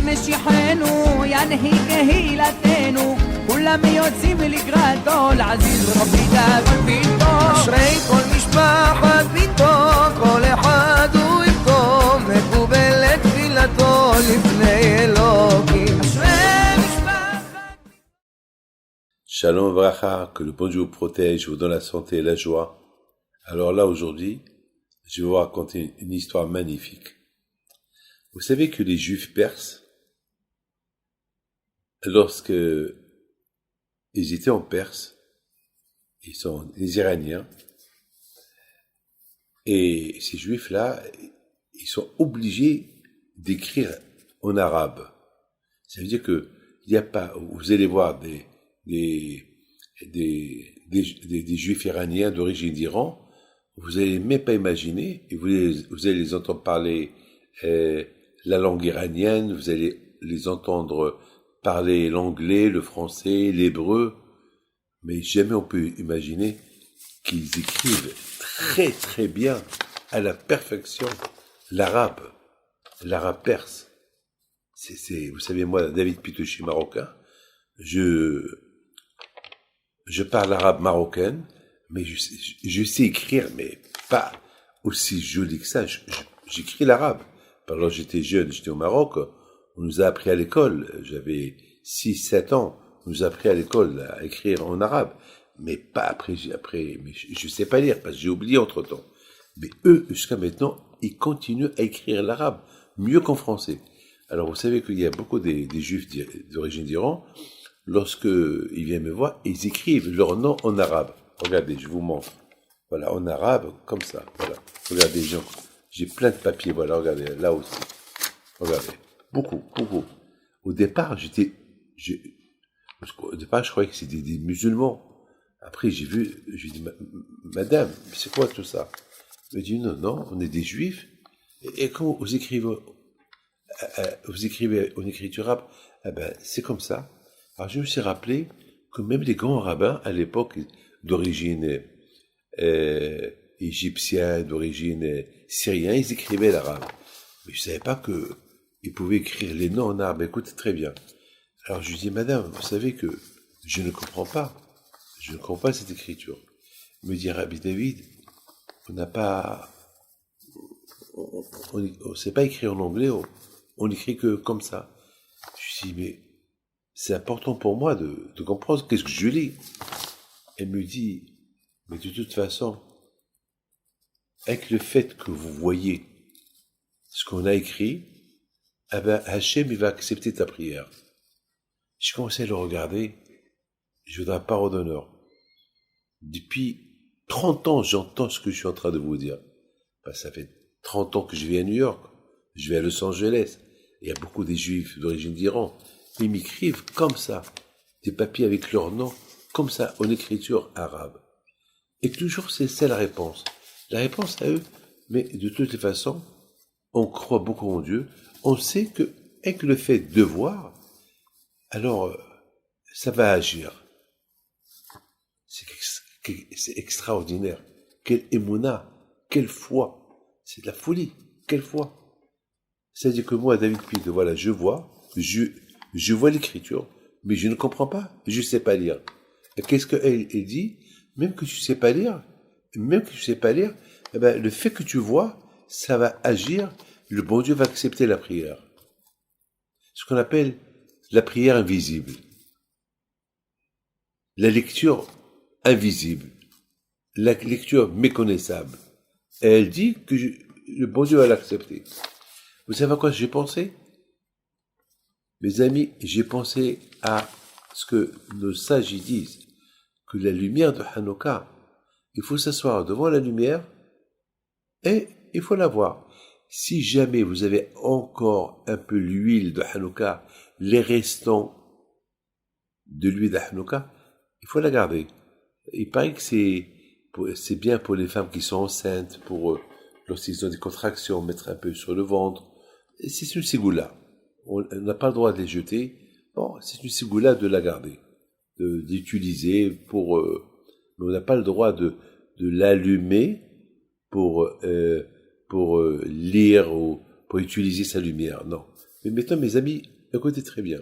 משיחנו ינהיג קהילתנו כולם יוצאים לקראתו לעזיז רבי דאגון ביתו אשרי כל משפחת ביתו כל אחד הוא איתו מקובל את תפילתו לפני אלוקים אשרי משפחת Shalom Vracha, que le bon Dieu vous protège, vous donne la santé et la joie. Alors là aujourd'hui, je vais vous raconter une histoire magnifique. Vous savez que les Juifs perses, lorsque ils étaient en Perse, ils sont les Iraniens, et ces Juifs-là, ils sont obligés d'écrire en arabe. Ça veut dire que il n'y a pas, vous allez voir des Juifs iraniens d'origine d'Iran, vous allez même pas imaginer, et vous allez les entendre parler la langue iranienne, vous allez les entendre parler l'anglais, le français, l'hébreu, mais jamais on peut imaginer qu'ils écrivent très très bien, à la perfection, l'arabe perse. Vous savez, moi, David Pito, je suis marocain, je parle arabe marocain, mais je sais écrire, mais pas aussi joli que ça. J'écris l'arabe. Alors j'étais jeune, j'étais au Maroc, on nous a appris à l'école, j'avais 6-7 ans, on nous a appris à l'école à écrire en arabe, mais pas après, mais je sais pas lire, parce que j'ai oublié entre-temps. Mais eux, jusqu'à maintenant, ils continuent à écrire l'arabe, mieux qu'en français. Alors vous savez qu'il y a beaucoup des Juifs d'origine d'Iran, lorsque ils viennent me voir, ils écrivent leur nom en arabe. Regardez, je vous montre. Voilà, en arabe, comme ça. Voilà. Regardez, j'ai plein de papiers, voilà, regardez, là aussi. Regardez. Beaucoup. Au départ, je croyais que c'était des musulmans. Après, j'ai dit, madame, c'est quoi tout ça? Elle m'a dit, non, on est des juifs. Et quand vous écrivez en écriture arabe, eh ben, c'est comme ça. Alors, je me suis rappelé que même les grands rabbins, à l'époque, d'origine égyptienne, d'origine syrienne, ils écrivaient l'arabe. Mais je ne savais pas qu'ils pouvaient écrire les noms en arabe. Écoutez très bien. Alors, je lui dis, madame, vous savez que je ne comprends pas cette écriture. Il me dit, Rabbi David, on n'a pas, on ne sait pas écrire en anglais, on écrit que comme ça. Je lui dis, mais c'est important pour moi de comprendre qu'est-ce que je lis. Elle me dit, mais de toute façon, avec le fait que vous voyez ce qu'on a écrit, eh ben, Hachem, il va accepter ta prière. J'ai commencé à le regarder, je voudrais pas d'honneur. Depuis 30 ans, j'entends ce que je suis en train de vous dire. Ben, ça fait 30 ans que je vis à New York, je vais à Los Angeles. Il y a beaucoup des Juifs d'origine d'Iran. Ils m'écrivent comme ça, des papiers avec leur nom, comme ça, en écriture arabe. Et toujours, c'est la réponse. La réponse à eux, mais de toutes les façons, on croit beaucoup en Dieu, on sait que, avec le fait de voir, alors, ça va agir. C'est extraordinaire. Quelle émouna, quelle foi. C'est de la folie, quelle foi. C'est-à-dire que moi, David Pide, voilà, je vois l'écriture, mais je ne comprends pas, je ne sais pas lire. Et qu'est-ce qu'elle dit? Même que tu ne sais pas lire, eh ben, le fait que tu vois, ça va agir, le bon Dieu va accepter la prière. Ce qu'on appelle la prière invisible. La lecture invisible. La lecture méconnaissable. Et elle dit que le bon Dieu va l'accepter. Vous savez à quoi j'ai pensé? Mes amis, j'ai pensé à ce que nos sages y disent, que la lumière de Hanouka, il faut s'asseoir devant la lumière et il faut la voir. Si jamais vous avez encore un peu l'huile de Hanouka, les restants de l'huile de Hanouka, il faut la garder. Il paraît que c'est bien pour les femmes qui sont enceintes, pour lorsqu'ils ont des contractions, mettre un peu sur le ventre. Et c'est une ségoula. On n'a pas le droit de les jeter. Bon, c'est une ségoula de la garder, d'utiliser pour. Mais on n'a pas le droit de l'allumer pour lire ou pour utiliser sa lumière. Non. Mais maintenant, mes amis, écoutez très bien.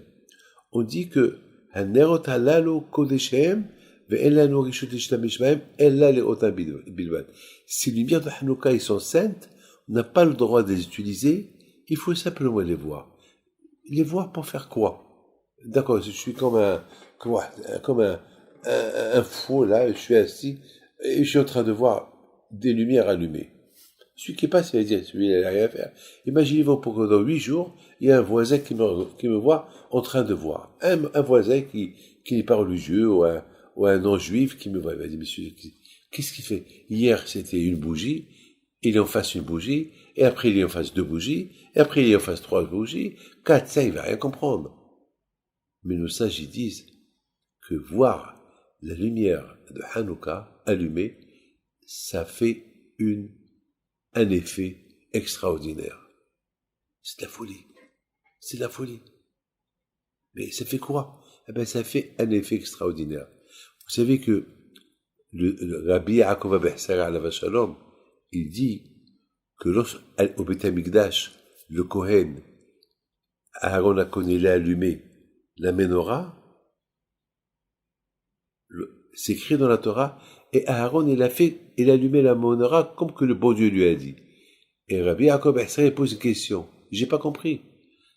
On dit que Hanerot halalu kodeshem ve'en lanu rishut lishtamesh bהם ella leotam bilvad. Ces lumières de Hanouka, ils sont saintes, on n'a pas le droit de les utiliser, il faut simplement les voir. Les voir pour faire quoi? D'accord, je suis comme un fou là, je suis assis et je suis en train de voir des lumières allumées. Celui qui passe, il va dire, celui-là, il n'a rien à faire. Imaginez-vous pour que dans 8 jours, il y a un voisin qui me voit en train de voir. Un voisin qui n'est pas religieux ou un non-juif qui me voit. Il va dire, monsieur, qu'est-ce qu'il fait? Hier, c'était une bougie, il est en face une bougie, et après il est en face 2 bougies, et après il est en face 3 bougies, 4, 5, il va rien comprendre. Mais nos sages, ils disent que voir la lumière de Hanouka allumée, ça fait un effet extraordinaire. C'est de la folie. C'est de la folie. Mais ça fait quoi? Eh bien, ça fait un effet extraordinaire. Vous savez que le Rabbi Yaakov Abehsara alav shalom, il dit que au Beth Amikdash, le Kohen, Aaron a connu, il a allumé la menorah, c'est écrit dans la Torah, et Aaron, il a allumé la menorah comme que le bon Dieu lui a dit. Et Rabbi Yaakov Abehsara pose une question. J'ai pas compris.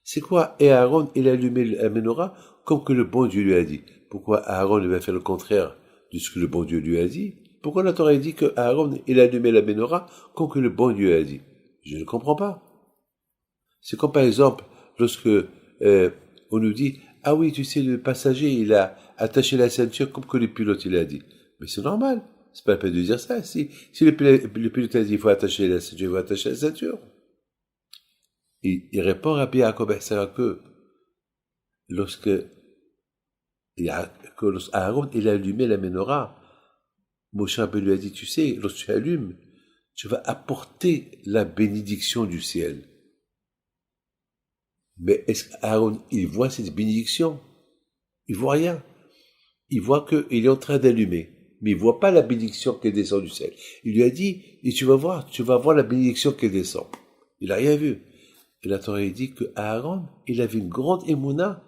C'est quoi? Et Aaron, il a allumé la menorah comme que le bon Dieu lui a dit. Pourquoi Aaron, il va faire le contraire de ce que le bon Dieu lui a dit? Pourquoi la Torah dit que Aaron, il a allumé la menorah comme que le bon Dieu a dit? Je ne comprends pas. C'est comme par exemple, lorsque on nous dit, ah oui, tu sais, le passager, il a attaché la ceinture comme que le pilote, il a dit. Mais c'est normal. C'est pas la peine de dire ça. Si le pilote a dit, il faut attacher la ceinture, il faut attacher la ceinture. Il répond à Rabbi Yaakov Abehsara que lorsque Aaron, il a allumé la menorah, Moshe Rabbeinu lui a dit, tu sais, lorsque tu allumes, tu vas apporter la bénédiction du ciel. Mais est-ce qu'Aaron, il voit cette bénédiction? Il voit rien. Il voit qu'il est en train d'allumer. Mais il voit pas la bénédiction qui descend du ciel. Il lui a dit, et tu vas voir la bénédiction qui descend. Il a rien vu. Et la Torah dit que Aaron, il avait une grande émouna,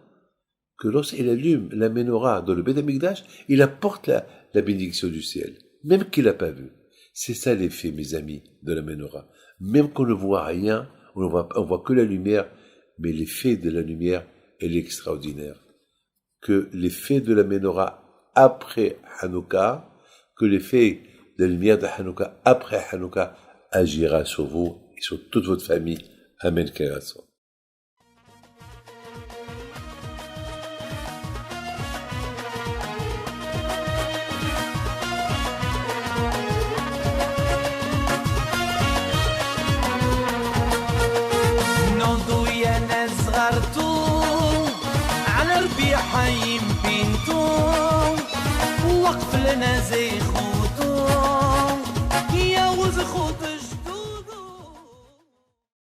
que lorsqu'il allume la menorah dans le Beth Amikdash, il apporte la bénédiction du ciel. Même qu'il n'a pas vu. C'est ça l'effet, mes amis, de la menorah. Même qu'on ne voit rien, on voit que la lumière, mais l'effet de la lumière, elle est extraordinaire. Que l'effet de la menorah après Hanouka, que l'effet de la lumière de Hanouka après Hanouka agira sur vous et sur toute votre famille. Amen. Kerason. حيم بنتو وقف لنا زي خوتو يا وز خوت